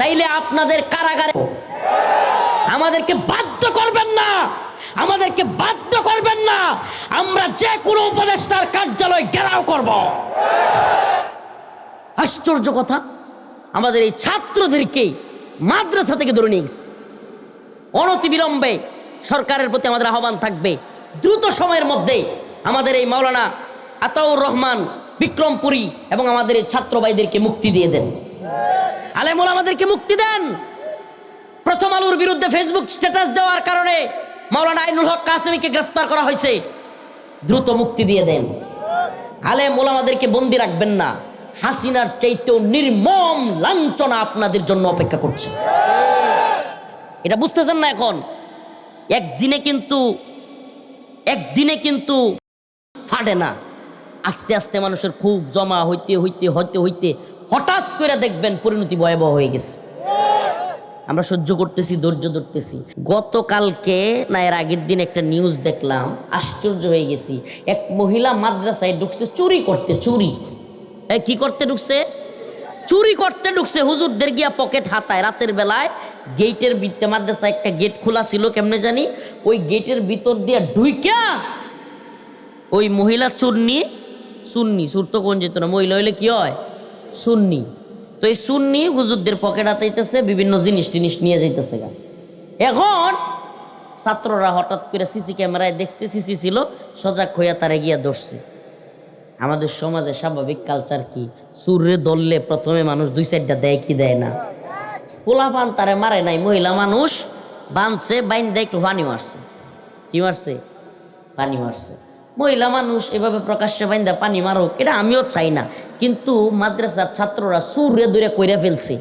তাইলে আপনাদের কারাগারে আমাদেরকে বাধ্য করবেন না, আমাদেরকে বাধ্য করবেন না, আমরা যে কোনো উপদেষ্টার কার্যালয় ঘেরাও করব। আশ্চর্য কথা, আমাদের এই ছাত্রদেরকে মাদ্রাসা থেকে ধরে নিয়ে গেছে। অনতিবিলম্বে সরকারের প্রতি আমাদের আহ্বান থাকবে, দ্রুত সময়ের মধ্যে আমাদের এই মাওলানা আতাউর রহমান বিক্রমপুরী এবং আমাদের এই ছাত্র ভাইদেরকে মুক্তি দিয়ে দেন, আলেম ওলামাদেরকে মুক্তি দেন। প্রথম আলোর বিরুদ্ধে ফেসবুক স্ট্যাটাস দেওয়ার কারণে মাওলানা আইনুল হক কাসেমীকে গ্রেফতার করা হয়েছে, দ্রুত মুক্তি দিয়ে দেন। আলেম ওলামাদেরকে বন্দী রাখবেন না, হাসিনার চাইতেও নির্মম লাঞ্ছনা আপনাদের জন্য অপেক্ষা করছে। এটা বুঝতেছেন না? এখন একদিনে কিন্তু ফাটে না, আস্তে আস্তে মানুষের খুব জমা হইতে হইতে হইতে হইতে হঠাৎ করে দেখবেন পরিণতি ভয়াবহ হয়ে গেছে। আমরা সহ্য করতেছি, ধৈর্য ধরতেছি। গতকালকে না এর আগের দিন একটা নিউজ দেখলাম, আশ্চর্য হয়ে গেছি। এক মহিলা মাদ্রাসায় ঢুকছে চুরি করতে। কি করতে ঢুকছে? চুরি করতে ঢুকছে। হুজুরদের গিয়া পকেট হাতায় রাতের বেলায়। গেটের ভিতরে মাদ্রাসা একটা গেট খোলা ছিল কেমনে জানি, ওই গেটের ভিতর দিয়ে ঢুইকা ওই মহিলা সুন্নি, সুর তো কোন যেত না, মহিলা হইলে কি হয়? সুন্নি। তো এই সুন্নি হুজুরদের পকেট হাতাইতেছে, বিভিন্ন জিনিস টিনিস নিয়ে যাইতেছে। এখন ছাত্ররা হঠাৎ করে সিসি ক্যামেরায় দেখছে, সিসি ছিল, সজাগ হইয়া তারে গিয়া ধরছে। আমাদের সমাজে স্বাভাবিক কালচার কি, সুরে ধরলে প্রথমে মানুষ দুই সাইডটা দেয় কি দেয় না? পোলাপান তারে মারে নাই, মহিলা মানুষ বাঁধছে, বাইন্দা একটু পানি মারছে। কি মারছে? পানি মারছে। মহিলা মানুষ এভাবে প্রকাশ্যে বাইন্দা পানি মারুক, এটা আমিও চাই না, কিন্তু মাদ্রাসার ছাত্ররা সুরে দূরে কইরা ফেলছে।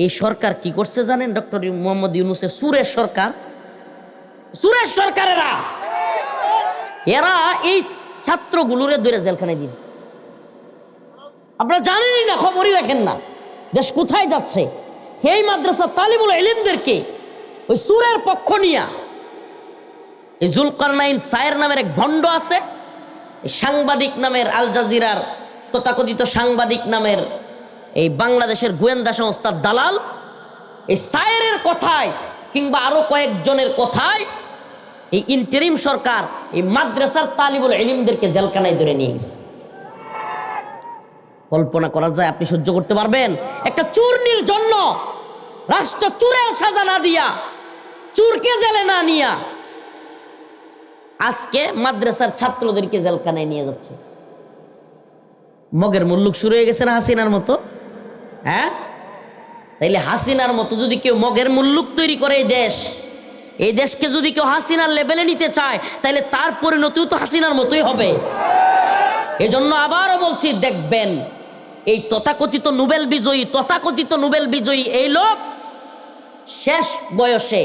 এই সরকার কি করছে জানেন? ডক্টর মোহাম্মদ ইউনূসের সুরের সরকারেরা এরা এই ছাত্রগুলোরে দূরে জেলখানায় দিন। আপনারা জানেনই না, খবরই রাখেন না, দেশ কোথায় যাচ্ছে। সেই মাদ্রাসা তালিবুল ইলমদেরকে ওই সুরের পক্ষ নিয়া এই জুলকারনাইন সায়ের নামের এক ভণ্ড আছে, সাংবাদিক নামের আল জাজিরার তথাকথিত সাংবাদিক নামের এই বাংলাদেশের গোয়েন্দা সংস্থার দালাল, এই সায়েরের কথায় কিংবা আরো কয়েকজনের কথায় এই ইন্টারিম সরকার এই মাদ্রাসার তালিবুল ইলমদেরকে জেলখানায় ধরে নিয়ে গেছে। কল্পনা করা যায়? আপনি সহ্য করতে পারবেন? একটা চুরনির জন্য রাষ্ট্র চুরের সাজা না দিয়া, চুরকে জেলে না নিয়া, আজকে মাদ্রাসার ছাত্রদেরকে জেলখানায় নিয়ে যাচ্ছে। মগের মুল্লুক শুরু হয়ে গেছে না হাসিনার মতো? হ্যাঁ, তাইলে হাসিনার মতো যদি কেউ মগের মুল্লুক তৈরি করে এই দেশকে যদি কেউ হাসিনার লেভেলে নিতে চায়, তাহলে তার পরিণতিও তো হাসিনার মতোই হবে। এজন্য আবারও বলছি, দেখবেন এই তথাকথিত নোবেল বিজয়ী এই লোক শেষ বয়সে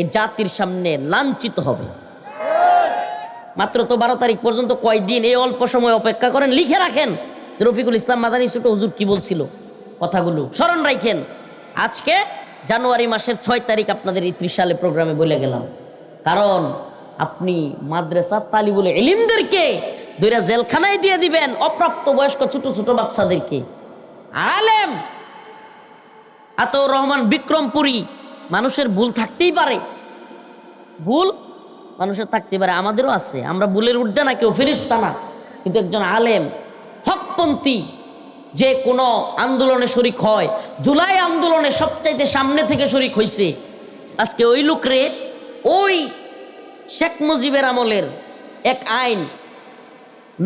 এই জাতির সামনে লাঞ্ছিত হবে। মাত্র তো 12 তারিখ পর্যন্ত কয়দিন, এই অল্প সময় অপেক্ষা করেন, লিখে রাখেন রফিকুল ইসলাম মাদানী ছোট হুজুর কি বলছিল, কথাগুলো স্মরণ রাখেন। আজকে জানুয়ারি মাসের 6 তারিখ আপনাদের এই 30 সালে প্রোগ্রামে বলে গেলাম, কারণ আপনি মাদ্রাসা তালিবুল ইলমদেরকে দুইটা জেলখানায় দিয়ে দিবেন, অপ্রাপ্ত বয়স্ক ছোট ছোট বাচ্চাদেরকে। আলেম আতাউর রহমান বিক্রমপুরী, মানুষের ভুল থাকতেই পারে, ভুল মানুষের থাকতে পারে, আমাদেরও আছে, আমরা ভুলের ঊর্ধ্বে না, কেউ ফেরেশতা না, কিন্তু একজন আলেম হকপন্থী যে কোনো আন্দোলনে শরিক হয়, জুলাই আন্দোলনে সবচাইতে সামনে থেকে শরিক হয়েছে, আজকে ওই লোকরে ওই শেখ মুজিবের আমলের এক আইন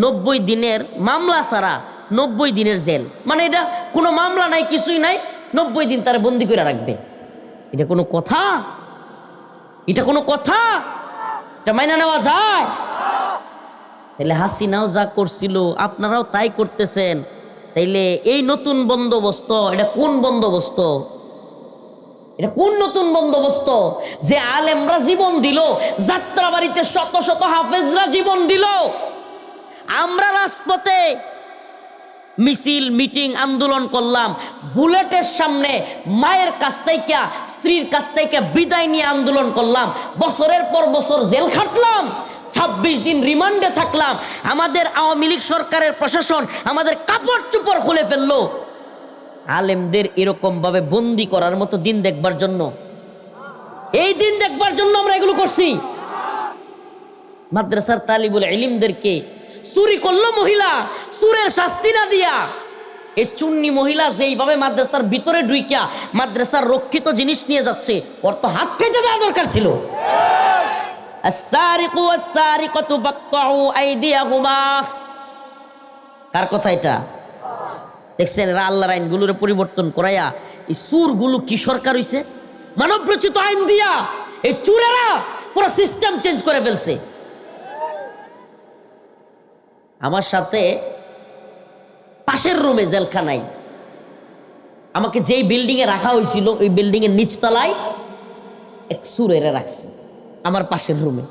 90 দিনের মামলা ছাড়া 90 দিনের জেল, মানে এটা কোনো মামলা নাই, কিছুই নাই, 90 দিন তারা বন্দি করে রাখবে। এটা কোনো কথা? এটা মাইনা নেওয়া যায়? তাইলে হাসিনাও যা করছিল আপনারাও তাই করতেছেন। তাইলে এই নতুন বন্দোবস্ত, এটা কোন বন্দোবস্ত? এটা কোন নতুন বন্দোবস্ত যে আলেমরা জীবন দিল, যাত্রাবাড়িতে শত শত হাফেজরা জীবন দিল, আমরা রাজপথে মিছিল মিটিং আন্দোলন করলাম, বুলেটের সামনে মায়ের কাছ থেকে স্ত্রীর কাছ থেকে বিদায় নিয়ে আন্দোলন করলাম, বছরের পর বছর জেল খাটলাম, 26 দিন রিমান্ডে থাকলাম, আমাদের আওয়ামী লীগ সরকারের প্রশাসন আমাদের কাপড় চোপড় খুলে ফেললো, আলেমদের এরকম ভাবে বন্দি করার মতো দিন দেখবার জন্য, এই দিন দেখবার জন্য আমরা এগুলো করছি। মাদ্রাসার তালিবুল ইলমদেরকে চুরি করলো মহিলা, চুরের শাস্তি না দিয়া এই চুন্নি মহিলা যেইভাবে মাদ্রাসার ভিতরে ঢুইকা মাদ্রাসার রক্ষিত জিনিস নিয়ে যাচ্ছে, ওর তো হাত কেটে দেওয়া দরকার ছিল। আস-সারিকু ওয়াস-সারিকাতু ফাকতাউ আইদিয়াহুমা, কার কথা এটা? দেখছেন এরা আল্লাহর আইনগুলোর পরিবর্তন করাইয়া এই চুরগুলো কি সরকার হইছে, মানব রচিত আইন দিয়া এই চুরেরা পুরো সিস্টেম চেঞ্জ করে ফেলছে। আমার সাথে পাশের রুমে জেলখানায় আমাকে যেই বিল্ডিং এ রাখা হয়েছিল ওই বিল্ডিং এর নিচতলায় এক চুরেরা রাখছে আমার পাশের রুমে।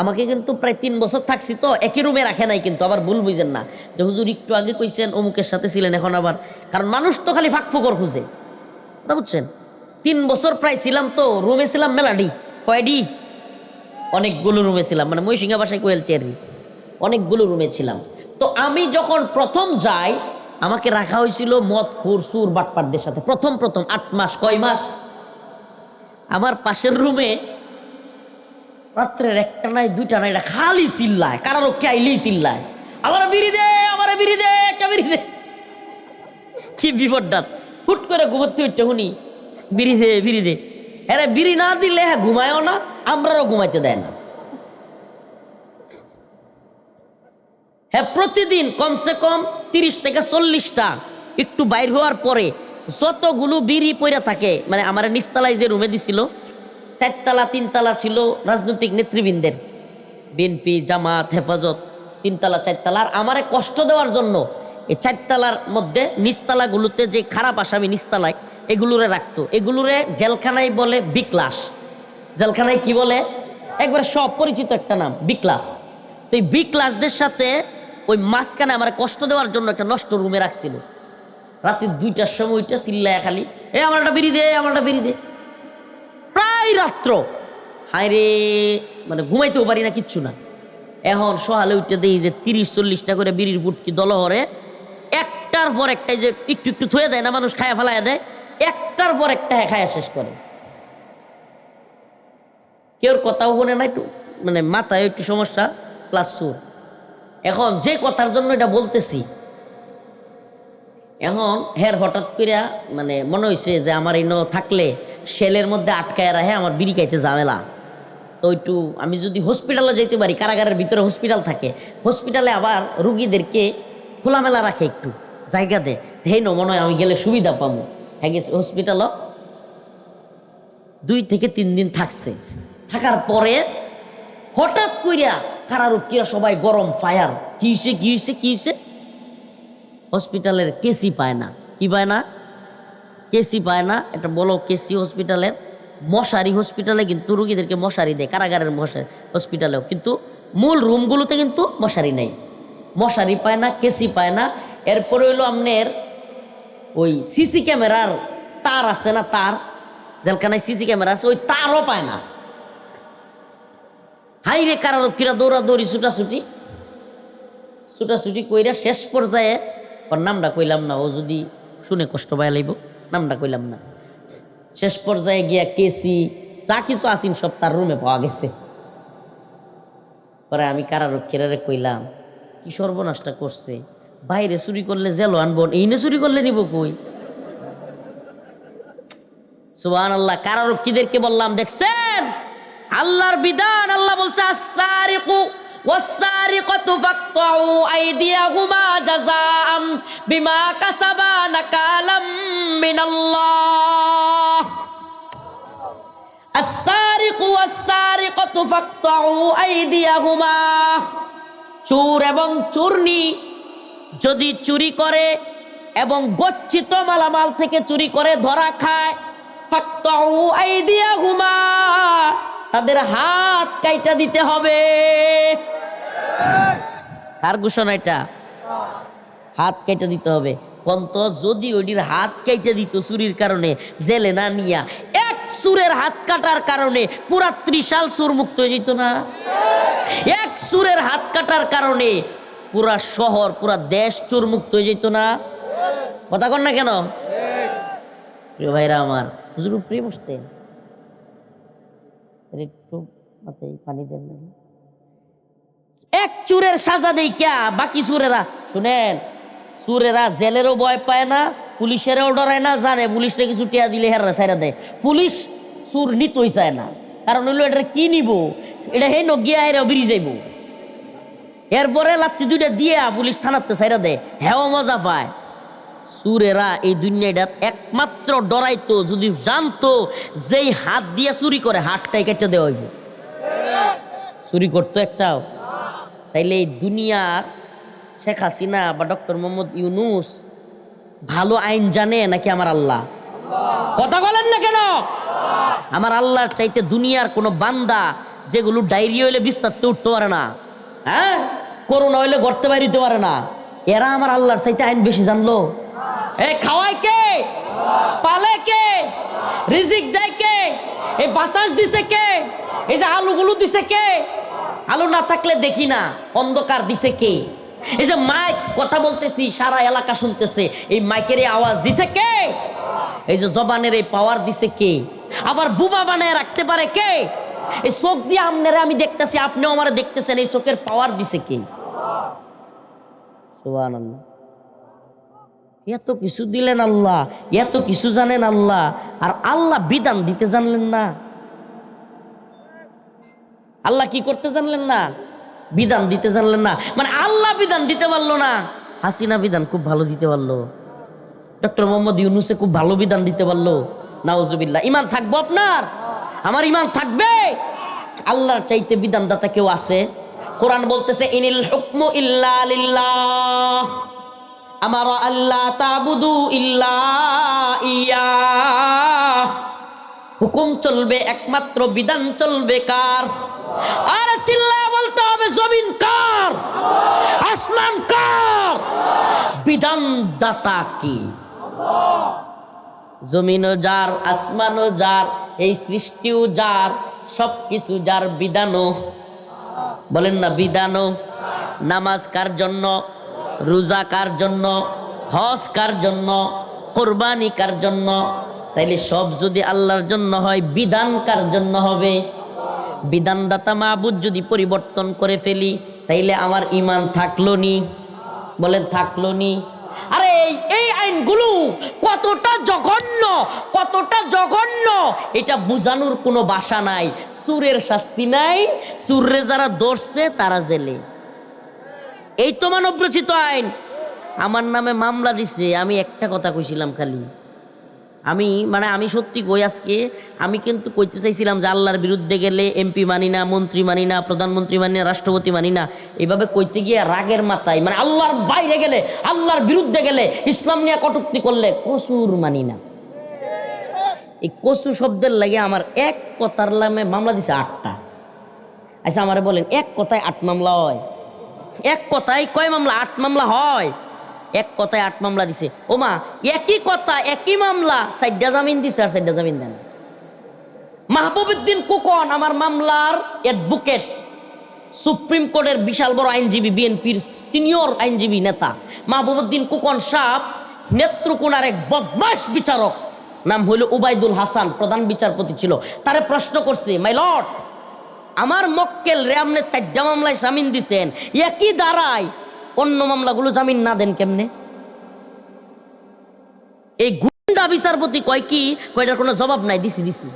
আমাকে কিন্তু প্রায় 3 বছর থাকছি, তো একই রুমে রাখে নাই, কিন্তু আবার ভুল বুঝেন না যে হুজুর একটু আগে কইছেন অমুকের সাথে ছিলেন, এখন আবার, কারণ মানুষ তো খালি ফাঁকফোকর খুঁজে, কথা বুঝছেন। 3 বছর প্রায় ছিলাম, তো রুমে ছিলাম মেলাডি, কয়ডি, অনেকগুলো রুমে ছিলাম, মানে মহিষিঙ্গা বাসায় কোয়েল চেয়ারি, অনেকগুলো রুমে ছিলাম। তো আমি যখন প্রথম যাই আমাকে রাখা হয়েছিল মদ খুর সুর বাটপাটদের সাথে, প্রথম 8 মাস, কয় মাস। আমার পাশের রুমে রাত্রের 1টা নাই 2টা নাই খালি চিল্লায়, কারারক্ষী আইলেই চিল্লায়, আমার বিড়ি দে, আমার বিড়ি দে, একটা বিড়ি দে। কি বিপদটা, হুট করে ঘুমাতে উঠতে শুনি বিড়ি দে বিড়ি দে। হ্যাঁ বিড়ি না দিলে হ্যাঁ ঘুমায়ও না, আমরাও ঘুমাইতে দেয় না। হ্যাঁ প্রতিদিন কমসে কম 30 থেকে 40টা একটু বাইর হওয়ার পরে যতগুলো বিড়ি পইরা থাকে, মানে আমার নিচতলায় যে রুমে দিছিল 4 তলা 3 তলা ছিল রাজনৈতিক নেতৃবৃন্দের, বিএনপি জামাত হেফাজত 3 তলা 4 তলা, আর আমারে কষ্ট দেওয়ার জন্য এই 4 তলার মধ্যে নিচতলাগুলোতে যে খারাপ আসামি নিচতলায় এগুলোরে রাখতো, এগুলোরে জেলখানায় বলে বিক্লাস। জেলখানায় কি বলে, একবারে সব পরিচিত একটা নাম বিক্লাস। তো এই বিক্লাসদের সাথে ওই মাঝখানে আমার কষ্ট দেওয়ার জন্য একটা নষ্ট রুমে রাখছিল। রাতে 2টার সময় ওইটা চিল্লায় খালি, আমার একটা বিড়ি দে, আমার একটা বিড়ি দে, প্রায় রাত্র। হায় রে, মানে ঘুমাইতেও পারি না, কিচ্ছু না। এখন সকালে উঠে দেই যে 30-40টা করে বিড়ির ফুটকি দলহরে, একটার পর একটা, যে একটু একটু থুয়ে দেয় না মানুষ, খায়া ফেলাইয়া দেয়, একটার পর একটা খায়া শেষ করে। কেউর কথাও শোনে না, একটু মানে মাথায় একটু সমস্যা প্লাস সুর। এখন যে কথার জন্য এটা বলতেছি, এখন হের হঠাৎ করে মানে মনে হয়েছে যে আমার এই থাকলে সেলের মধ্যে আটকায় রাখে, আমার বিড়ি খাইতে ঝামেলা। তো একটু আমি যদি হসপিটালে যেতে পারি, কারাগারের ভিতরে হসপিটাল থাকে, হসপিটালে আবার রুগীদেরকে খোলামেলা রাখে, একটু জায়গা দেয়, হেই মনে হয় আমি গেলে সুবিধা পাবো। হ্যাঁ গেছে হসপিটালও 2 থেকে 3 দিন থাকছে। থাকার পরে হঠাৎ কইরা কারারক্ষীরা সবাই গরম ফায়ার, কি হয়েছে হসপিটালের কেসি পায় না, কি পায় না, কেসি পায় না, এটা বলো কেসি হসপিটালের মশারি, হসপিটালে কিন্তু রুগীদেরকে মশারি দেয়, কারাগারের মশারি হসপিটালেও, কিন্তু মূল রুমগুলোতে কিন্তু মশারি নেই, মশারি পায় না, কেসি পায় না। এরপরে হইলো আপনার ওই সিসি ক্যামেরার তার আছে না, তার জেলখানায় সিসি ক্যামেরা আছে, ওই তারও পায় না। হাই রে, কারারক্ষীরা দৌড়াদৌড়ি ছুটাছুটি কইরা শেষ পর্যায়ে, ওর নামটা কইলাম না, ও যদি শুনে কষ্ট পায় লাইব, নামটা কইলাম না। শেষ পর্যায়ে গিয়া কেসি যা কিছু আসিন সব তার রুমে পাওয়া গেছে। পরে আমি কারারক্ষীরা কইলাম, কি সর্বনাশটা করছে, বাইরে চুরি করলে জেল আনবো, এইনে চুরি করলে নিব কই। সুবহানাল্লাহ। কারারক্ষীদেরকে বললাম, দেখছেন আল্লাহর বিধান, আল্লাহ বলছে আস-সারিকু ওয়াস-সারিকাতু ফাকতাউ আইদিয়াহুমা জাযাআম বিমা কাসাবা নাকালাম মিনাল্লাহ। আস-সারিকু ওয়াস-সারিকাতু ফাকতাউ আইদিয়াহুমা, চোর এবং চোরনি যদি চুরি করে এবং গচ্ছিত মালামাল থেকে চুরি করে ধরা খায়, ফাকতাউ আইদিয়াহুমা, তাদের হাত কাইটা দিতে হবে। কার ঘোষণা এটা? হাত কাইটা দিতে হবে। কন্ত যদি ওইটির হাত কাইটা দিত চুরির কারণে, জেলে না নিয়া, এক চুরের হাত কাটার কারণে পুরা ত্রিশাল চোর মুক্ত হয়ে যেত না? এক চুরের হাত কাটার কারণে পুরা শহর, পুরা দেশ চোর মুক্ত হয়ে যেত না? কথা কন না কেন? প্রিয় ভাইরা আমার, হুজুর উপরে বসতেন, একটু মাথায় পানি দেন না। এক চুরের সাজা দেই ক্যা, বাকি চুরেরা শুনেন, চুরেরা জেলেরও ভয় পায় না, পুলিশেরও ডরায় না, জানে পুলিশে কিছু টিয়া দিলে হেরা সাইরা দেয়। পুলিশ চুর নিতই চায় না, কারণ হইলো এটা কি নিব, এটা হে নগিয়া এরা বেরিয়ে যাইব। এরপরে লাত্তি দুইটা দিয়া পুলিশ থানাতে সাইরা দেয়, হ্যাঁ মজা পায়। চুরেরা এই দুনিয়াটা একমাত্র ডরাইতো যদি জানতো যেই হাত দিয়ে চুরি করে হাতটাই কেটে দেওয়া হইব। চুরি করতো একটাও। তাইলে এই দুনিয়ার শেখ হাসিনা বা ডক্টর মোহাম্মদ ইউনুস ভালো আইন জানে নাকি আমার আল্লাহ? কথা বলেন না কেন? আমার আল্লাহর চাইতে দুনিয়ার কোনো বান্দা যেগুলো ডায়রিয়া হইলে বিস্তারতে উঠতে পারে না, হ্যাঁ, করোনা হইলে গড়তে বাইরে পারে না, এরা আমার আল্লাহর চাইতে আইন বেশি জানলো। এই খাওয়ায় কে, পালে কে, রিজিক দেয় কে, এই বাতাস দিছে কে, এই যে আলুগুলো দিছে কে, আলু না থাকলে দেখি না, অন্ধকার দিছে কে, এই যে মাইক কথা বলতেছি সারা এলাকা শুনতেছে, এই মাইকের এই আওয়াজ দিছে কে, এই যে জবানের এই পাওয়ার দিছে কে, আবার বুবা বানায় রাখতে পারে কে, এই চোখ দিয়ে আপনারা আমি দেখতেছি, আপনিও আমার দেখতেছেন, এই চোখের পাওয়ার দিছে কে? সুবহানাল্লাহ। এত কিছু দিলেন আল্লাহ, এত কিছু জানেন আল্লাহ, আর আল্লাহ বিধান দিতে জানলেন না। আল্লাহ কি করতে জানলেন না? বিধান দিতে জানলেন না। মানে আল্লাহ বিধান দিতে পারলো না, হাসিনা বিধান খুব ভালো দিতে পারলো, ডক্টর মোহাম্মদ ইউনুসে খুব ভালো বিধান দিতে পারলো। নাউজুবিল্লাহ। ইমান থাকবো আপনার? আমার ইমান থাকবে। আল্লাহর চাইতে বিধানদাতা কেউ আছে? কোরআন বলতেছে ইনিল হুকমু ইল্লা লিল্লাহ, আমারা আল্লাহ তাবুদু ইল্লা ইয়া। হুকুম চলবে একমাত্র, বিধান চলবে কার? আর চিল্লায় বলতে হবে জমিন কার, আসমান কার, বিধানদাতা কি? জমিনও যার, আসমানও যার, এই সৃষ্টিও যার, সবকিছু যার, বিধানও বলেন না বিধানও। নামাজ কার জন্য, রোজা কার জন্য, হজ কার জন্য, কোরবানি কার জন্য? তাইলে সব যদি আল্লাহর জন্য হয়, বিধান কার জন্য হবে? বিধানদাতা মাবুদ যদি পরিবর্তন করে ফেলি, তাইলে আমার ইমান থাকলো নি? বলেন থাকলো নি? আরে এই আইনগুলো কতটা জঘন্য, কতটা জঘন্য, এটা বুঝানোর কোনো ভাষা নাই। চুরের শাস্তি নাই, চুররে যারা ধরছে তারা জেলে। এই তো মানব রচিত আইন। আমার নামে মামলা দিছে, আমি একটা কথা কইছিলাম খালি, আমি সত্যি কই, আজকে আমি কিন্তু কইতে চাইছিলাম যে আল্লাহর বিরুদ্ধে গেলে এমপি মানি না, মন্ত্রী মানি না, প্রধানমন্ত্রী মানি না, রাষ্ট্রপতি মানি না, এইভাবে কইতে গিয়ে রাগের মাথায়, মানে আল্লাহর বাইরে গেলে, আল্লাহর বিরুদ্ধে গেলে, ইসলাম নিয়ে কটূক্তি করলে কসুর মানি না। এই কসু শব্দের লাগে আমার এক কথার নামে মামলা দিছে 8টা। আচ্ছা আমারে বলেন, এক কথায় 8 মামলা হয়? এক কথায় কয় মামলা? 8 মামলা হয়। এক কথায় 8 মামলা দিছে। ও মা, একই কথা একই মামলা 4টা জামিন দিছে আর 4টা জামিন দেন। মাহবুবউদ্দিন খোকন আমার মামলার অ্যাডভোকেট, সুপ্রিম কোর্টের বিশাল বড় আইনজীবী, বিএনপির সিনিয়র আইনজীবী নেতা মাহবুবউদ্দিন খোকন সাহেব নেত্রকোনার এক বদমাশ বিচারক, নাম হইল উবাইদুল হাসান, প্রধান বিচারপতি ছিল। তারে প্রশ্ন করছে, মাই লর্ড, আমার মক্কেল রে আপনি 4টা মামলায় জামিন দিছেন, একই দাঁড়ায় অন্য মামলাগুলো জামিন না দেন কেমনে? এই গুন্ডা বিচারপতি কয় কি, কয়টার কোনো জবাব নাই, দিছি।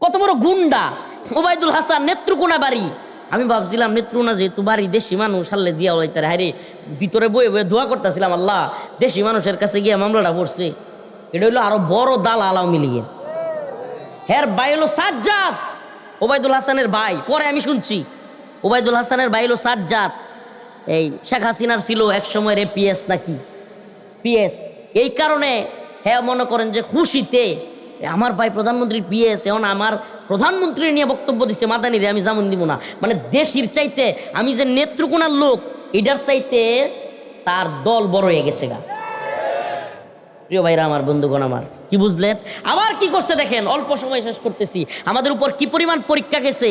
কত বড় গুন্ডা ওবায়দুল হাসান, নেত্রকোনা বাড়ি। আমি ভাবছিলাম নেত্রকোনা যেহেতু বাড়ি, দেশি মানুষ হারলে দিয়া ওলাইতারে, হারে ভিতরে বয়ে বয়ে দোয়া করতেছিলাম, আল্লাহ দেশি মানুষের কাছে গিয়ে মামলাটা পড়ছে। এটা হইলো আরো বড় দাল আলাও মিলিয়ে। হের ভাই হলো সাজ্জাদ, ওবায়দুল হাসানের ভাই। পরে আমি শুনছি ওবায়দুল হাসানের ভাই হলো সাজ্জাদ, এই শেখ হাসিনার ছিল এক সময়ের পিএস নাকি পিএস। এই কারণে হ্যাঁ মনে করেন যে খুশিতে আমার ভাই প্রধানমন্ত্রীর পিএস, এখন আমার প্রধানমন্ত্রী নিয়ে বক্তব্য দিচ্ছে, মাদানি রে আমি জামিন দিব না। মানে দেশির চাইতে আমি যে নেত্রকোনার লোক, এটার চাইতে তার দল বড় হয়ে গেছে গা। প্রিয় ভাইরা আমার, বন্ধুগণ আমার, কি বুঝলেন? আবার কি করছে দেখেন, অল্প সময় শেষ করতেছি, আমাদের উপর কি পরিমাণ পরীক্ষা গেছে।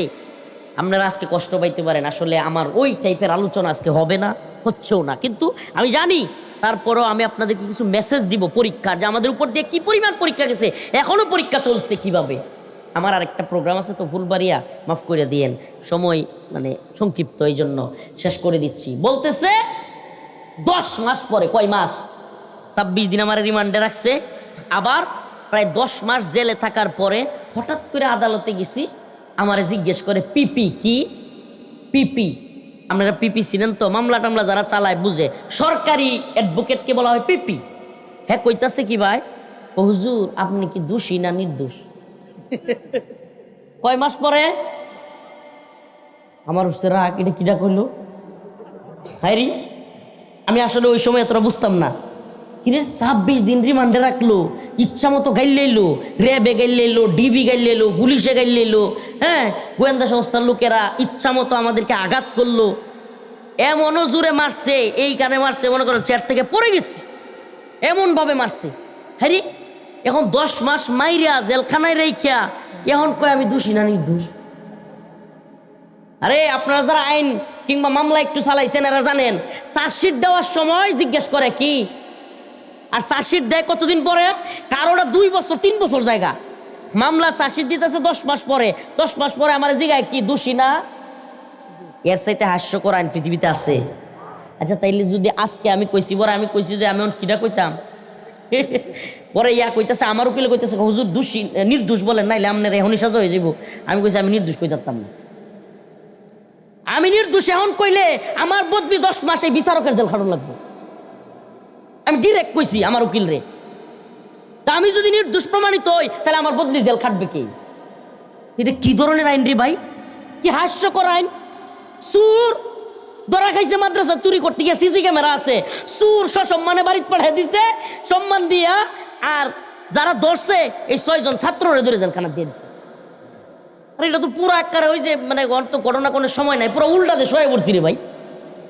আপনারা আজকে কষ্ট পাইতে পারেন, আসলে আমার ওই টাইপের আলোচনা আজকে হবে না, হচ্ছেও না, কিন্তু আমি জানি তারপরও আমি আপনাদেরকে কিছু মেসেজ দিব পরীক্ষা, যে আমাদের উপর দিয়ে কি পরিমাণ পরীক্ষা গেছে, এখনো পরীক্ষা চলছে কিভাবে। আমার আরেকটা প্রোগ্রাম আছে তো ফুলবাড়িয়া, মাফ করে দিয়েন, সময় মানে সংক্ষিপ্ত, এই জন্য শেষ করে দিচ্ছি। বলতেছে 10 মাস পরে, কয় মাস, 26 দিন আমার রিমান্ডে রাখছে। আবার প্রায় 10 মাস জেলে থাকার পরে হঠাৎ করে আদালতে গেছি, আমারে জিজ্ঞেস করে পিপি কি, পিপি, আপনারা পিপি ছিলেন তো, মামলা টামলা যারা চালায় বুঝে, সরকারি অ্যাডভোকেটকে বলা হয় পিপি। হ্যাঁ, কইতাছে কি ভাই, ও হুজুর আপনি কি দোষী না নির্দোষ? কয় মাস পরে আমার হচ্ছে রাগ, এটা কিটা কইলো হাইরি, আমি আসলে ওই সময় এতটা বুঝতাম না। কিরে 26 দিন রিমান্ডে রাখলো, ইচ্ছা মতো গাইলেইলো, র্যাবে গাইলেইলো, ডিবি গাইলেইলো, পুলিশে গাইলেইলো, হ্যাঁ গোয়েন্দা সংস্থার লোকেরা ইচ্ছা মতো আমাদেরকে আঘাত করলো, এমনও জোরে মারছে, এই কানে মারছে মনে করেন চেয়ার থেকে পড়ে গেছে, এমনভাবে মারছে। হ্যাঁ, এখন 10 মাস মাইরা জেলখানায় রেখা এখন কয় আমি দোষী না নির্দোষ। আরে আপনারা যারা আইন কিংবা মামলা একটু চালাইছেন এরা জানেন, চার্জশিট দেওয়ার সময় জিজ্ঞেস করে কি, আর চার্জশিট দেয় কতদিন পরে, কারোটা 2 বছর 3 বছর জায়গা, মামলা চার্জশিট দিতেছে 10 মাস পরে। 10 মাস পরে আমার জিগায় কি দোষী না, এর চাইতে হাস্যকর আইন পৃথিবীতে আছে? আচ্ছা তাইলে যদি আজকে আমি কইছি, পরে আমি কইছি যে আমি কিটা কইতাম, পরে ইয়া কইতেছে আমার উকিলে কইতেছে হুজুর দোষী নির্দোষ বলেন, নাইলে আপনার এখনই সাজা হয়ে যাবো। আমি কইছি আমি নির্দোষ কইতাম না, আমি নির্দোষ এখন কইলে আমার বদলি 10 মাস এই বিচারকের জেল খাটানো লাগবে। আমি ডিরেক্ট কইছি আমার উকিল রে, তা আমি যদি নির্দোষ প্রমাণিত হই তাহলে আমার বদলি জেল খাটবে কে? এটা কি ধরনের আইন রে ভাই, কি হাস্যকর আইন। সুর ধরা খাইছে মাদ্রাসা চুরি করতে গিয়ে, সিসি ক্যামেরা আছে, সুর সসম্মানে বাড়িতে পাঠিয়ে দিছে সম্মান দিয়া, আর যারা ধরছে এই 6 জন ছাত্ররে ধরে জেলখানা দিয়ে দিছে। আরে এটা তো পুরো একবারে ওই যে মানে তো ঘটনা কোনো সময় নাই, পুরো উল্টা দেশ হয়ে পড়ছি রে ভাই,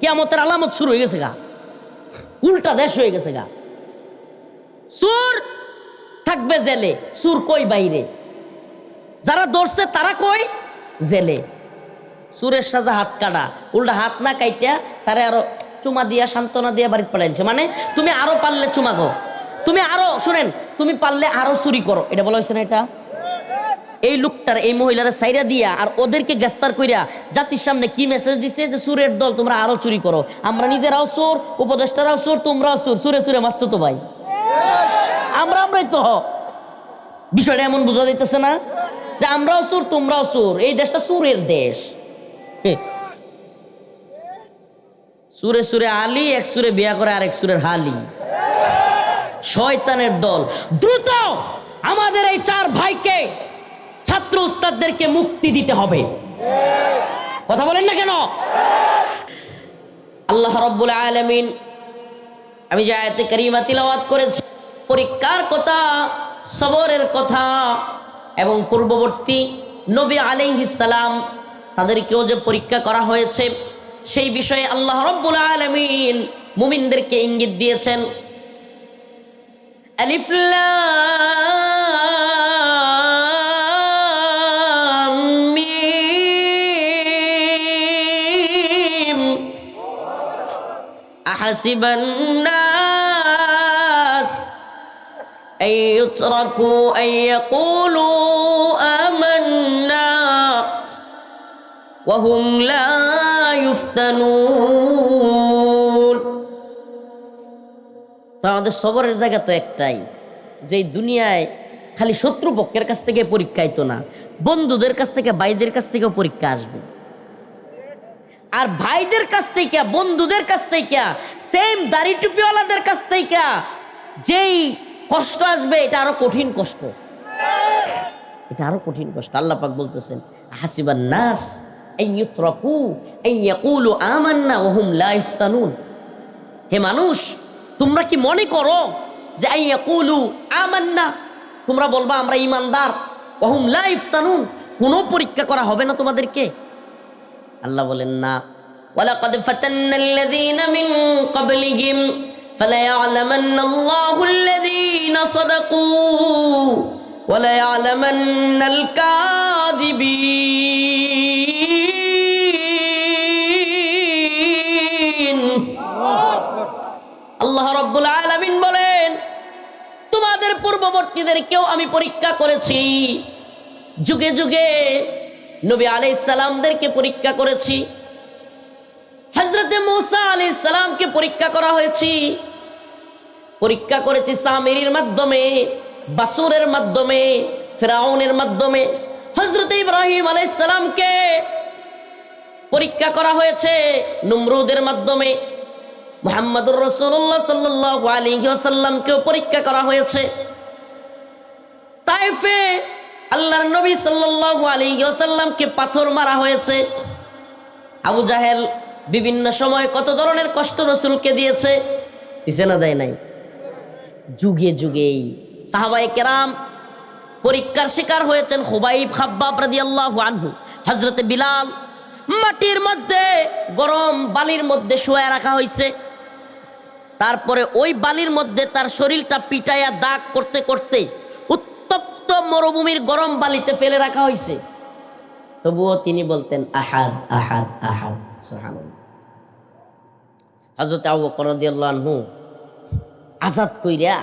কিয়ামতের আলামত শুরু হয়ে গেছে গা, উল্টা দেশ হয়ে গেছে গা। সুর থাকবে জেলে, সুর কই বাইরে, যারা ধরছে তারা কই জেলে। সুরের সাজা হাত কাটা, উল্টা হাত না কাইটা তারে আরো চুমা দিয়া সান্ত্বনা দিয়া বাড়িতে পাঠাইছে। মানে তুমি আরো পারলে চুমা গো, তুমি আরো শুনেন, তুমি পারলে আরো চুরি করো, এটা বলা হয়েছে না? এটা এই লোকটার এই মহিলারা সাইরা দিয়া আর ওদেরকে গ্রেফতার কইরা জাতির সামনে কি মেসেজ দিছে, যে সুরের দল তোমরা আরো চুরি করো, আমরা নিজেরাও চোর, উপদেষ্টারাও চোর, তোমরাও চোর, সুরে সুরে মাস্ত তো ভাই, আমরাই তো। বিষয়টা এমন বোঝা যাইতেছে না যে আমরাও চোর তোমরাও চোর, এই দেশটা চোরের দেশ। সুরে সুরে আলী, এক সুরে বিয়া করে আরেক সুরের হালি, শয়তানের দল। দ্রুত আমাদের এই 4 ভাইকে, ছাত্র উস্তাদদেরকে মুক্তি দিতে হবে। কথা বলেন না কেন? আল্লাহ রাব্বুল আলামিন, আমি যে আয়াতে কারিমা তিলাওয়াত করেছি, পরীক্ষার কথা, সবরের কথা, এবং পূর্ববর্তী নবী আলাইহিস সালাম তাদেরকেও যে পরীক্ষা করা হয়েছে সেই বিষয়ে আল্লাহ রাব্বুল আলামিন মুমিনদেরকে ইঙ্গিত দিয়েছেন। আলিফ লাম মিম আহাসিবান নাস আন ইউতরাকু আন ইয়াকুলু আমান্না ওয়া হুম লা ইফতানুন। তো আমাদের সবরের জায়গা তো একটাই, যে দুনিয়ায় খালি শত্রুপক্ষের কাছ থেকে পরীক্ষা আইতো না, বন্ধুদের কাছ থেকে, ভাইদের কাছ থেকেও পরীক্ষা আসবে। আর ভাইদের কাছ থেকে, বন্ধুদের কাছ থেকে, সেম দাড়ি টুপিওয়ালাদের কাছ থেকে যেই কষ্ট আসবে, এটা আরো কঠিন কষ্ট, এটা আরো কঠিন কষ্ট। আল্লাহ পাক বলতেছেন হাসিবান নাস আন ইউতরাকু আন ইয়াকুলু আমান্না ওয়া হুম লা ইফতানুন। হে মানুষ, তোমরা কি মনে করো যে আন ইয়াকুলু আমান্না, তোমরা বলবা আমরা ঈমানদার, ওয়া হুম লা ইফতানুন, কোনো পরীক্ষা করা হবে না তোমাদেরকে? আল্লাহ বলেন না, ওয়ালাকাদ ফাতান্নাল্লাযীনা মিন ক্বাবলিহিম ফালায়া'লামান্নাল্লাহুল্লাযীনা সাদাকু ওয়া লায়া'লামান্নাল কাযিবিন। আল্লাহ রাব্বুল আলামিন বলেন, তোমাদের পূর্ববর্তীদেরকেও আমি পরীক্ষা করেছি, যুগে যুগে নবী আলাইহিস সালামদেরকে পরীক্ষা করেছি, হযরতে মূসা আলাইহিস সালামকে পরীক্ষা করা হয়েছে, পরীক্ষা করেছি সামিরীর মাধ্যমে, বাসুরের মাধ্যমে, ফিরাউনের মাধ্যমে। হযরতে ইব্রাহিম আলাইহিস সালামকে পরীক্ষা করা হয়েছে নমরুদের মাধ্যমে, মুহাম্মদুর রাসূলুল্লাহ সাল্লাল্লাহু আলাইহি ওয়াসাল্লামকেও পরীক্ষা করা হয়েছে। তায়েফে আল্লাহর নবী সাল্লাল্লাহু আলাইহি ওয়াসাল্লামকে পাথর মারা হয়েছে। আবু জাহেল বিভিন্ন সময় কত ধরনের কষ্ট রাসূলকে দিয়েছে, দিছে না দেয় নাই? যুগে যুগেই সাহাবায়ে কেরাম পরীক্ষার শিকার হয়েছেন। খুবাইব খাব্বাব রাদিয়াল্লাহু আনহু, হযরতে বিলাল, মাটির মধ্যে গরম বালির মধ্যে শোয়া রাখা হয়েছে, তারপরে ওই বালির মধ্যে তার শরীরটা পিটাইয়া দাগ করতে করতে উত্তপ্ত মরুভূমির গরম বালিতে ফেলে রাখা হয়েছে, তবুও তিনি বলতেন আহাদ আহাদ আহাদ, সুবহানাল্লাহ। হযরত আবু বকর রাদিয়াল্লাহু আনহু আজাদ কইরা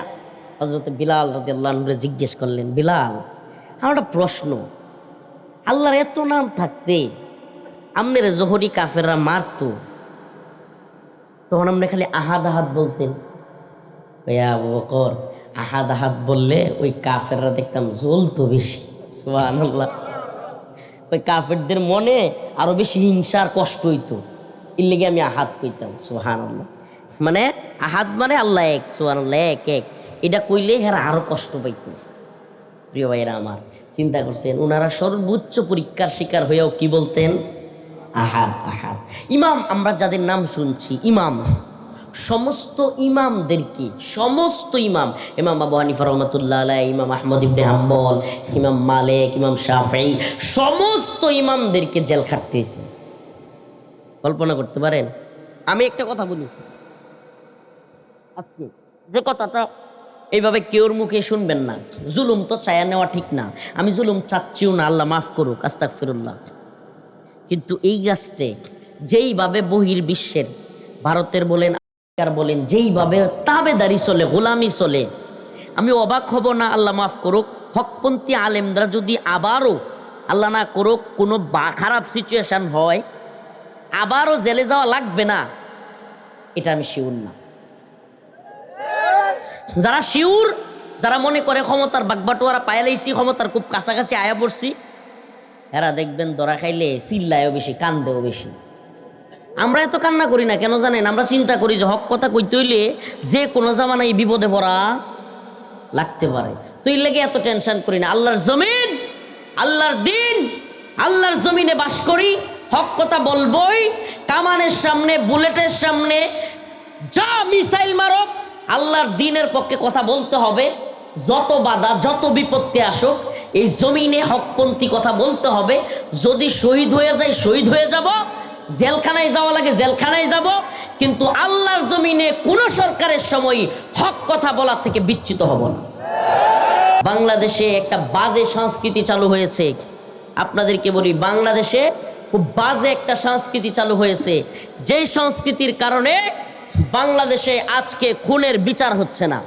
হযরত বিলাল রাদিয়াল্লাহু আনহুকে জিজ্ঞেস করলেন, বিলাল, আমার একটা প্রশ্ন, আল্লাহর এত নাম থাকতে আমনের জোহরি কাফেররা মারতো, তখন আপনি খালি আহাদ আহাদ বলতেন। ভাইয়া আবু বকর, আহাদ আহাদ বললে ওই কাফেররা দেখতাম জ্বলতো বেশি, সুবহানাল্লাহ। ওই কাফেরদের মনে আরো বেশি হিংসার কষ্ট হইতো, এর লেগে আমি আহাদ কইতাম, সুবহানাল্লাহ। মানে আহাদ মানে আল্লাহ এক, সুবহানাল্লাহ, এক এক, এটা কইলে হেরা আরো কষ্ট পাইতো। প্রিয় ভাইরা আমার, চিন্তা করছেন ওনারা সর্বোচ্চ পরীক্ষার শিকার হয়েও কি বলতেন? আহাদ আহাদ। ইমাম, আমরা যাদের নাম শুনছি ইমাম, সমস্ত ইমামদেরকে, সমস্ত ইমাম, ইমাম আবু হানিফা রাহমাতুল্লাহ আলাইহি, ইমাম আহমদ ইবনে হাম্বল, ইমাম মালিক, ইমাম শাফিঈ, সমস্ত ইমামদেরকে জেল খাটতে হয়েছে। কল্পনা করতে পারেন? আমি একটা কথা বলি, আজকে যে কথাটা এইভাবে কেউর মুখে শুনবেন না, জুলুম তো চায়া নেওয়া ঠিক না, আমি জুলুম চাচ্ছিও না, আল্লাহ মাফ করুক, আস্তাগফিরুল্লাহ। কিন্তু এই রাষ্ট্রে যেইভাবে বহির্বিশ্বের, ভারতের বলেন, আমেরিকার বলেন, যেইভাবে তাবেদারি চলে, গোলামি চলে, আমি অবাক হব না, আল্লাহ মাফ করুক, হকপন্থী আলেমরা যদি আবারও, আল্লাহ না করুক, কোনো খারাপ সিচুয়েশন হয়, আবারও জেলে যাওয়া লাগবে না, এটা আমি শিওর না। যারা শিওর, যারা মনে করে ক্ষমতার বাগবাটোয়ারা পাইলাইছি, ক্ষমতার খুব কাছাকাছি আয়া পড়ছি, এরা দেখবেন ধরা খাইলে চিল্লায়ও বেশি, কান্দেও বেশি। আমরা এত কান্না করি না কেন জানেন? আমরা চিন্তা করি যে হক কথা কইতে হইলে যে কোনো জামানায় বিপদে পড়া লাগতে পারে, তো এর লেগে এত টেনশন করি না। আল্লাহর জমিন, আল্লাহর দিন, আল্লাহর জমিনে বাস করি, হক কথা বলবই, কামানের সামনে, বুলেটের সামনে যা মিসাইল মারক, আল্লাহর দিনের পক্ষে কথা বলতে হবে। যত বাধা, যত বিপত্তি আসুক, এই জমিনে হকপন্থী কথা বলতে হবে। যদি শহীদ হয়ে যায়, শহীদ হয়ে যাব, জেলখানায় যাওয়া লাগে জেলখানায় যাব, কিন্তু আল্লাহর জমিনে কোন সরকারের সময় হক কথা বলা থেকে বিচ্যুত হব না। বাংলাদেশে একটা বাজে সংস্কৃতি চালু হয়েছে, আপনাদেরকে বলি, বাংলাদেশে খুব বাজে একটা সংস্কৃতি চালু হয়েছে, যেই সংস্কৃতির কারণে বাংলাদেশে আজকে খুনের বিচার হচ্ছে না।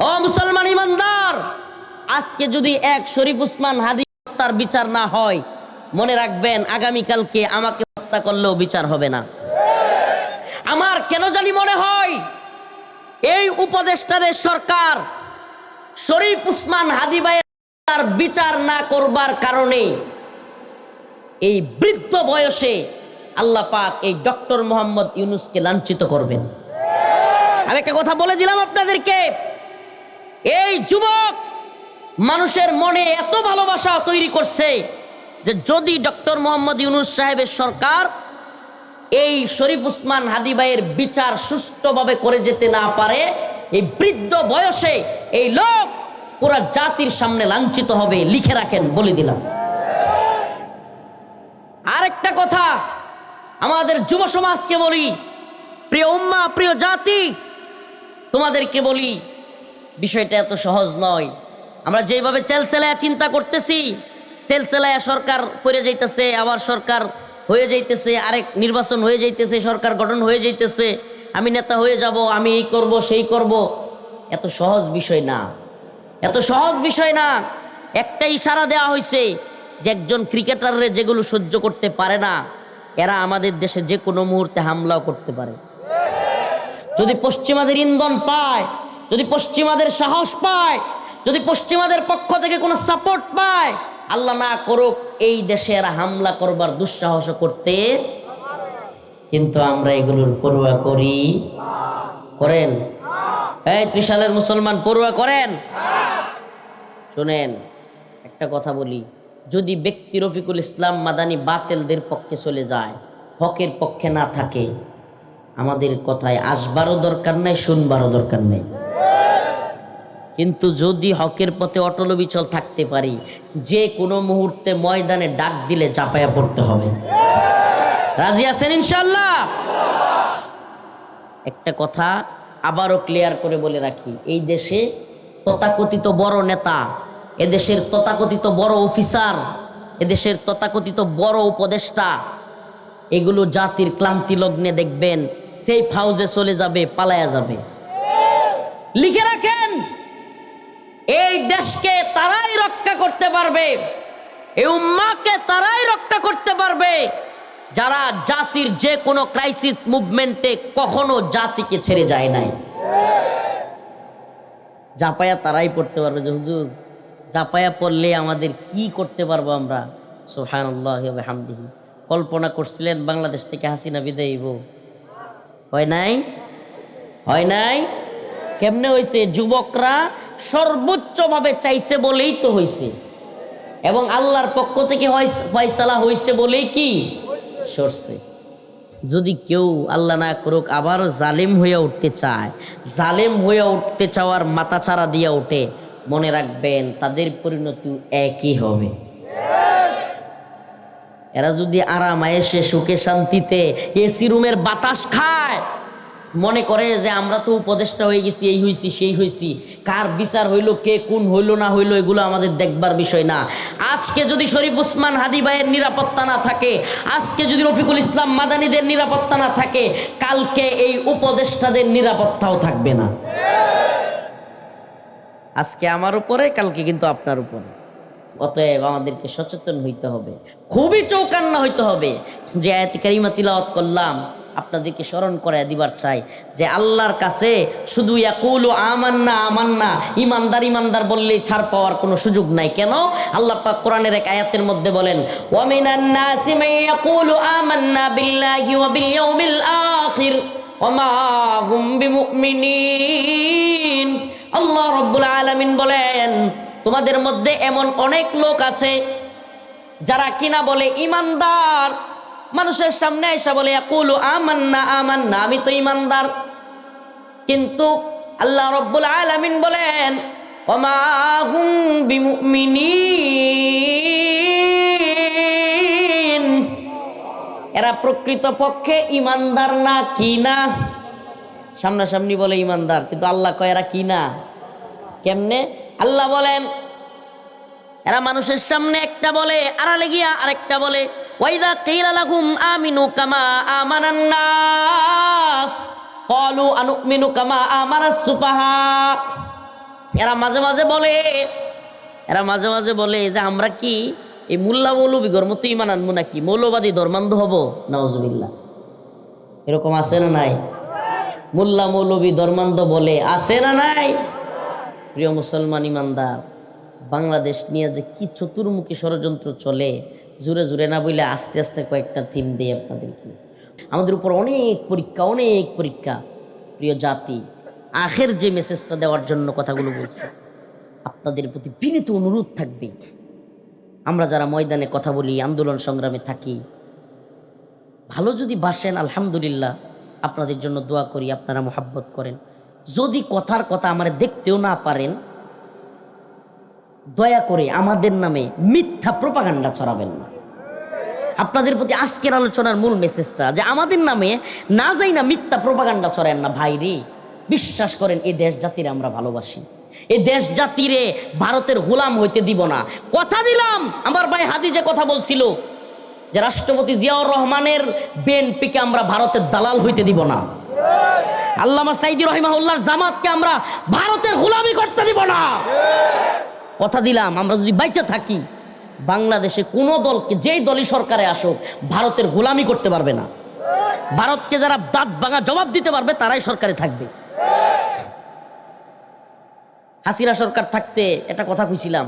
ও মুসলমান ইমানদার, আজকে যদি এক শরীফ উসমান হাদি হত্যার বিচার না হয়, মনে রাখবেন আগামীকালকে আমাকে হত্যা করলেও বিচার হবে না। আমার কেন জানি মনে হয় এই উপদেষ্টাদের সরকার শরীফ উসমান হাদি ভাইয়ের বিচার না করবার কারণে এই বৃদ্ধ বয়সে আল্লাহ পাক এই ডক্টর মোহাম্মদ ইউনূসকে লাঞ্ছিত করবেন। আমি একটা কথা বলে দিলাম আপনাদেরকে, এই যুবক মানুষের মনে এত ভালোবাসা তৈরি করছে যে যদি ডক্টর মোহাম্মদ ইউনূস সাহেবের সরকার এই শরীফ উসমান হাদি ভাইয়ের বিচার সুষ্ঠুভাবে করে যেতে না পারে, এই বৃদ্ধ বয়সে এই লোক পুরা জাতির সামনে লাঞ্ছিত হবে। লিখে রাখেন, বলে দিলাম। আরেকটা কথা আমাদের যুব সমাজকে বলি, প্রিয় উম্মাহ, প্রিয় জাতি, তোমাদেরকে বলি, বিষয়টা এত সহজ নয়। আমরা যেভাবে চেলচেলায়া চিন্তা করতেছি, চেলচেলায়া সরকার করে যাইতেছে, আবার সরকার হয়ে যাইতেছে, আরেক নির্বাচন হয়ে যাইতেছে, সরকার গঠন হয়ে যাইতেছে, আমি নেতা হয়ে যাব, আমি এই করব সেই করব। এত সহজ বিষয় না, এত সহজ বিষয় না। একটা ইশারা দেওয়া হয়েছে যে একজন ক্রিকেটাররে যেগুলো সহ্য করতে পারে না, এরা আমাদের দেশে যে কোনো মুহূর্তে হামলাও করতে পারে। যদি পশ্চিমাদের ইন্ধন পায়, যদি পশ্চিমাদের সাহস পায়, যদি পশ্চিমাদের পক্ষ থেকে কোনো সাপোর্ট পায়, আল্লাহ না করুক এই দেশে এরা হামলা করবার দুঃসাহস করতে। কিন্তু আমরা এগুলোর পরোয়া করি? করেন? এই ত্রিশালের মুসলমান পরোয়া করেন? শুনেন একটা কথা বলি, যদি ব্যক্তি রফিকুল ইসলাম মাদানী বাতেলদের পক্ষে চলে যায়, হকের পক্ষে না থাকে, আমাদের কথায় আসবারও দরকার নাই, শুনবারও দরকার নেই। কিন্তু যদি হকের পথে অটল বিচল থাকতে পারি, যে কোনো মুহূর্তে ময়দানে ডাক দিলে চাপায়া পড়তে হবে। রাজি আছেন ইনশাআল্লাহ? একটা কথা আবারও ক্লিয়ার করে বলে রাখি, এই দেশে তথাকথিত বড় নেতা, এদেশের তথাকথিত বড় অফিসার, এদেশের তথাকথিত বড় উপদেষ্টা, এগুলো জাতির ক্লান্তি লগ্নে দেখবেন সেই হাউসে চলে যাবে, পালায়া যাবে। লিখে রাখেন, এই দেশকে তারাই রক্ষা করতে পারবে, এই উম্মাহকে তারাই রক্ষা করতে পারবে যারা জাতির যে কোনো ক্রাইসিস মুভমেন্টে কখনো জাতিকে ছেড়ে যায় নাই। জাপায়া তারাই পড়তে পারবে। যে হুজুর জাপায়া পড়লে আমাদের কি করতে পারবো আমরা? সুবহানাল্লাহি ওয়া বিহামদিহি। কল্পনা করছিলেন বাংলাদেশ থেকে হাসিনা বিদায় হইব? হয় নাই? হয় নাই? কেমনে হয়েছে? যুবকরা সর্বোচ্চভাবে চাইছে বলেই তো হয়েছে, এবং আল্লাহর পক্ষ থেকে ফয়সালা হয়েছে বলেই কি সরছে। যদি কেউ আল্লাহ না করুক আবারও জালেম হয়ে উঠতে চায়, জালেম হয়ে উঠতে চাওয়ার মাথাছাড়া দিয়ে ওঠে, মনে রাখবেন তাদের পরিণতি একই হবে। এরা যদি আরাম আয়েশে সুখে শান্তিতে এসি রুমের বাতাস খায়, মনে করে যে আমরা তো উপদেষ্টা হয়ে গেছি, এই হইছি সেই হইছি, কার বিচার হইলো, কে কোন হইলো না হইলো, এগুলো আমাদের দেখবার বিষয় না। আজকে যদি শরীফ উসমান হাদি ভাইয়ের নিরাপত্তা না থাকে, আজকে যদি রফিকুল ইসলাম মাদানীদের নিরাপত্তা না থাকে, কালকে এই উপদেষ্টাদের নিরাপত্তাও থাকবে না। আজকে আমার উপরে, কালকে কিন্তু আপনার উপরে। অতএব আমাদেরকে সচেতন হইতে হবে, খুবই চৌকান্না হইতে হবে। যে আয়াত কারিমা তিলাওয়াত করলাম, আপনাদেরকে স্মরণ করে দিবার চাই যে আল্লাহর কাছে শুধু ইয়াকুলু আমান্না আমান্না, ইমানদার ইমানদার বললেই ছাড় পাওয়ার কোনো সুযোগ নাই। কেন? আল্লাহ পাক কোরআনের এক আয়াতের মধ্যে বলেন, ওয়া মিনান নাসি মান ইয়াকুলু আমান্না বিল্লাহি ওয়া বিল ইয়াউমিল আখির ওয়া মা হুম বিমুমিনিন। আল্লাহ রাব্বুল আলামিন বলেন, তোমাদের মধ্যে এমন অনেক লোক আছে যারা কিনা বলে ইমানদার, মানুষের সামনে এসে বলে ইয়াকুলু আমান্না আমান্না, আমি তো ইমানদার, কিন্তু আল্লাহ রাব্বুল আলামিন বলেন ওয়া মা হুম বিমুমিনিন, এরা প্রকৃতপক্ষে ইমানদার না। কি না? সামনাসামনি বলে ইমানদার, কিন্তু আল্লাহ কয় এরা কি না। কেমনে? আল্লাহ বলেন এরা মানুষের সামনে একটা বলে, আড়ালে গিয়া আরেকটা বলে। ওয়াইদা কিলা লাহুম আমিনু কামা আমানান নাস ক্বালু আনুমিনু কামা আমানাস সুফাহা। এরা মাঝে মাঝে বলে যে আমরা কি এই মোল্লা মৌলবীগর মতো ইমান আনবো নাকি? মৌলবাদী ধর্মান্ধ হব? নাউজুবিল্লাহ। এরকম আছে না নাই? মোল্লা মৌলবী ধর্মান্ধ বলে, আছে না নাই? প্রিয় মুসলমান ইমানদার, বাংলাদেশ নিয়ে যে কি চতুর্মুখী ষড়যন্ত্র চলে, জুড়ে জুড়ে না বলে আস্তে আস্তে কয়েকটা থিম দিয়ে আপনাদেরকে। আমাদের উপর অনেক পরীক্ষা। প্রিয় জাতি, আখের যে মেসেজটা দেওয়ার জন্য কথাগুলো বলছি, আপনাদের প্রতি বিনীত অনুরোধ থাকবে, আমরা যারা ময়দানে কথা বলি, আন্দোলন সংগ্রামে থাকি, ভালো যদি বাসেন আলহামদুলিল্লাহ, আপনাদের জন্য দোয়া করি, আপনারা মোহাব্বত করেন। যদি কথার কথা আমরা দেখতেও না পারেন, দয়া করে আমাদের নামে মিথ্যা প্রোপাগান্ডা ছড়াবেন না। আপনাদের প্রতি আজকের আলোচনার মূল মেসেজটা যে আমাদের নামে না যাই না মিথ্যা প্রোপাগান্ডা ছড়ান না। ভাইরে, বিশ্বাস করেন এই দেশ জাতিরে আমরা ভালোবাসি, এই দেশ জাতিরে ভারতের গোলাম হইতে দিব না। কথা দিলাম, আমার ভাই হাদি যে কথা বলছিল যে রাষ্ট্রপতি জিয়াউর রহমানের বিএনপিকে আমরা ভারতের দালাল হইতে দিব না। আল্লামা সাইদি রহিমাহুল্লাহর জামাতকে আমরা ভারতের গোলামি করতে দিব না। কথা দিলাম, আমরা যদি বাইচে থাকি বাংলাদেশে কোনো দলকে, যেই দলই সরকারে আসুক, ভারতের গোলামি করতে পারবে না। ভারতকে যারা দাঁত ভাঙা জবাব দিতে পারবে তারাই সরকারে থাকবে। হাসিনা সরকার থাকতে একটা কথা কইছিলাম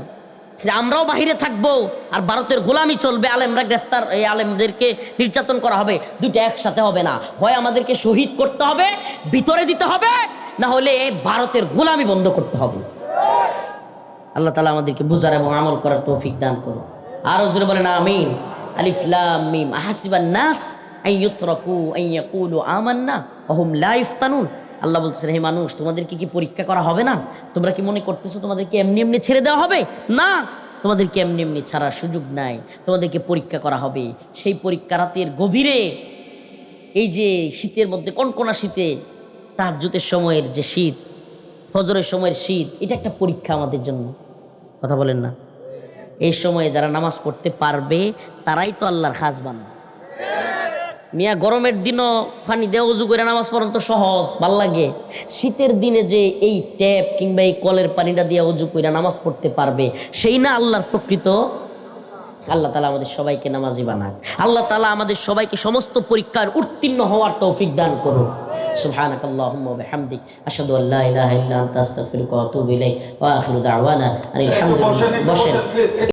যে আমরাও বাহিরে থাকবো আর ভারতের গোলামি চলবে, আলেমরা গ্রেফতার, এই আলেমদেরকে নির্যাতন করা হবে, দুটো একসাথে হবে না। হয় আমাদেরকে শহীদ করতে হবে, ভিতরে দিতে হবে, না হলে ভারতের গোলামি বন্ধ করতে হবে। আল্লাহ তাআলা আমাদেরকে বুঝার এবং আমল করার তৌফিক দান করুন। আরো জোরে বলেন আমিন। আলিফ লাম মিম। আহাসিবান নাস আন ইউতরাকু আন ইয়াকুলু আমান্না ওয়া হুম লা ইফতানুন। আল্লাহ বলছেন, হে মানুষ, তোমাদেরকে কি পরীক্ষা করা হবে না? তোমরা কি মনে করতেছো তোমাদেরকে এমনি এমনি ছেড়ে দেওয়া হবে? না, তোমাদেরকে এমনি এমনি ছাড়ার সুযোগ নাই, তোমাদেরকে পরীক্ষা করা হবে। সেই পরীক্ষা রাতের গভীরে, এই যে শীতের মধ্যে, কনকনা শীতে, তাহাজ্জুদের সময়ের যে শীত, ফজরের সময়ের শীত, এটা একটা পরীক্ষা আমাদের জন্য। কথা বলেন না? এই সময়ে যারা নামাজ পড়তে পারবে তারাই তো আল্লাহর খাস বান্দা। মিয়া গরমের দিনও পানি দিয়ে উজু করে নামাজ পড়ান তো সহজ, ভাল লাগে। শীতের দিনে যে এই ট্যাপ কিংবা এই কলের পানিটা দিয়ে উজু করে নামাজ পড়তে পারবে, সেই না আল্লাহর প্রকৃত। আল্লাহ তাআলা আমাদের সবাইকে নামাজি বানাক। আল্লাহ তাআলা আমাদের সবাইকে সমস্ত পরীক্ষার উত্তীর্ণ হওয়ার তৌফিক দান করুন। সুবহানাকাল্লাহুম্মা ওয়া বিহামদিক, আশহাদু আল্লা ইলাহা ইল্লা আনতা, আস্তাগফিরুকা ওয়া আতুবু ইলাইক, ওয়া আখিরু দাওয়ানা আনিল হামদুলিল্লাহ। বসেন।